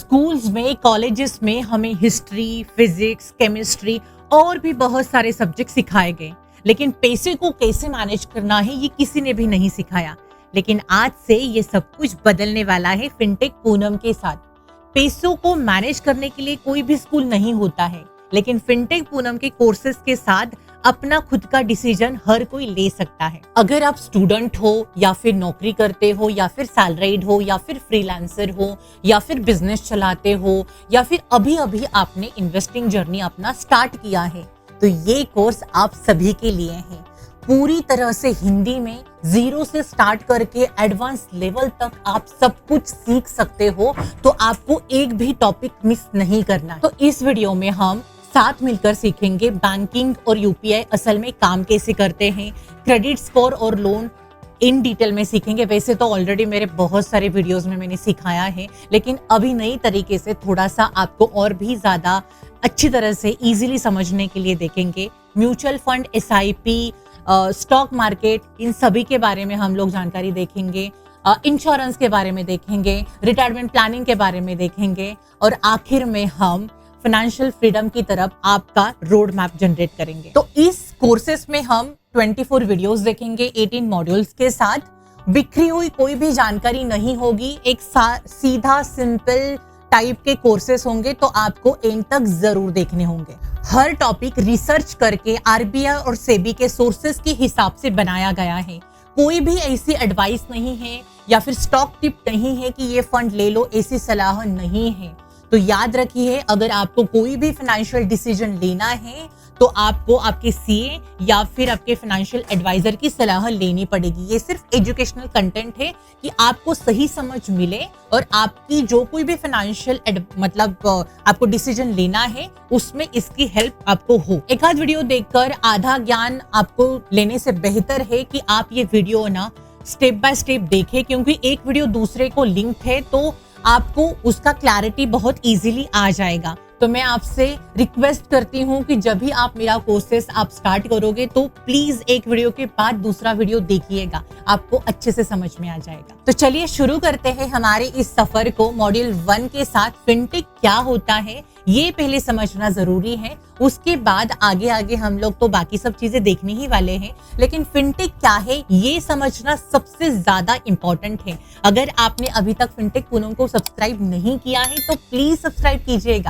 Schools में, colleges में हमें हिस्ट्री, फिजिक्स, केमिस्ट्री और भी बहुत सारे सब्जेक्ट सिखाए गए, लेकिन पैसे को कैसे मैनेज करना है ये किसी ने भी नहीं सिखाया। लेकिन आज से ये सब कुछ बदलने वाला है फिनटेक पूनम के साथ। पैसों को मैनेज करने के लिए कोई भी स्कूल नहीं होता है, लेकिन फिनटेक पूनम के कोर्सेज के साथ अपना खुद का डिसीजन हर कोई ले सकता है। अगर आप स्टूडेंट हो या फिर नौकरी करते हो या फिर सैलरीड हो या फिर फ्रीलांसर हो या फिर बिजनेस चलाते हो या फिर अभी अभी आपने इन्वेस्टिंग जर्नी अपना स्टार्ट किया है, तो ये कोर्स आप सभी के लिए है। पूरी तरह से हिंदी में जीरो से स्टार्ट करके एडवांस लेवल तक आप सब कुछ सीख सकते हो, तो आपको एक भी टॉपिक मिस नहीं करना। तो इस वीडियो में हम साथ मिलकर सीखेंगे बैंकिंग और यूपीआई असल में काम कैसे करते हैं, क्रेडिट स्कोर और लोन इन डिटेल में सीखेंगे। वैसे तो ऑलरेडी मेरे बहुत सारे वीडियोस में मैंने सिखाया है, लेकिन अभी नई तरीके से थोड़ा सा आपको और भी ज्यादा अच्छी तरह से इजीली समझने के लिए देखेंगे। Mutual fund, SIP, stock market, इन सभी के बारे में हम लोग जानकारी देखेंगे। इंश्योरेंस के बारे में देखेंगे, रिटायरमेंट प्लानिंग के बारे में देखेंगे और आखिर में हम फाइनेंशियल फ्रीडम की तरफ आपका रोड मैप जनरेट करेंगे। तो इस कोर्सेस में हम 24 वीडियोस देखेंगे 18 मॉड्यूल्स के साथ। बिखरी हुई कोई भी जानकारी नहीं होगी, एक सीधा सिंपल टाइप के कोर्सेस होंगे, तो आपको एंड तक जरूर देखने होंगे। हर टॉपिक रिसर्च करके आरबीआई और सेबी के सोर्सेस के हिसाब से बनाया गया है। कोई भी ऐसी एडवाइस नहीं है या फिर स्टॉक टिप नहीं है कि ये फंड ले लो, ऐसी सलाह नहीं है। तो याद रखिए, अगर आपको कोई भी फाइनेंशियल डिसीजन लेना है तो आपको आपके सीए या फिर आपके फाइनेंशियल एडवाइजर की सलाह लेनी पड़ेगी। ये सिर्फ एजुकेशनल कंटेंट है कि आपको सही समझ मिले और आपकी जो कोई भी फाइनेंशियल आपको डिसीजन लेना है उसमें इसकी हेल्प आपको हो। एक आध वीडियो देखकर आधा ज्ञान आपको लेने से बेहतर है कि आप ये वीडियो ना स्टेप बाय स्टेप देखें, क्योंकि एक वीडियो दूसरे को लिंक है तो आपको उसका क्लैरिटी बहुत इजीली आ जाएगा। तो मैं आपसे रिक्वेस्ट करती हूँ कि जब भी आप मेरा कोर्सेस आप स्टार्ट करोगे तो प्लीज एक वीडियो के बाद दूसरा वीडियो देखिएगा, आपको अच्छे से समझ में आ जाएगा। तो चलिए शुरू करते हैं हमारे इस सफर को मॉड्यूल 1 के साथ। फिनटेक क्या होता है ये पहले समझना जरूरी है, उसके बाद आगे आगे हम लोग तो बाकी सब चीजें देखने ही वाले हैं, लेकिन फिनटेक क्या है ये समझना सबसे ज्यादा इंपॉर्टेंट है। अगर आपने अभी तक फिनटेक पूनम को सब्सक्राइब नहीं किया है तो प्लीज सब्सक्राइब कीजिएगा।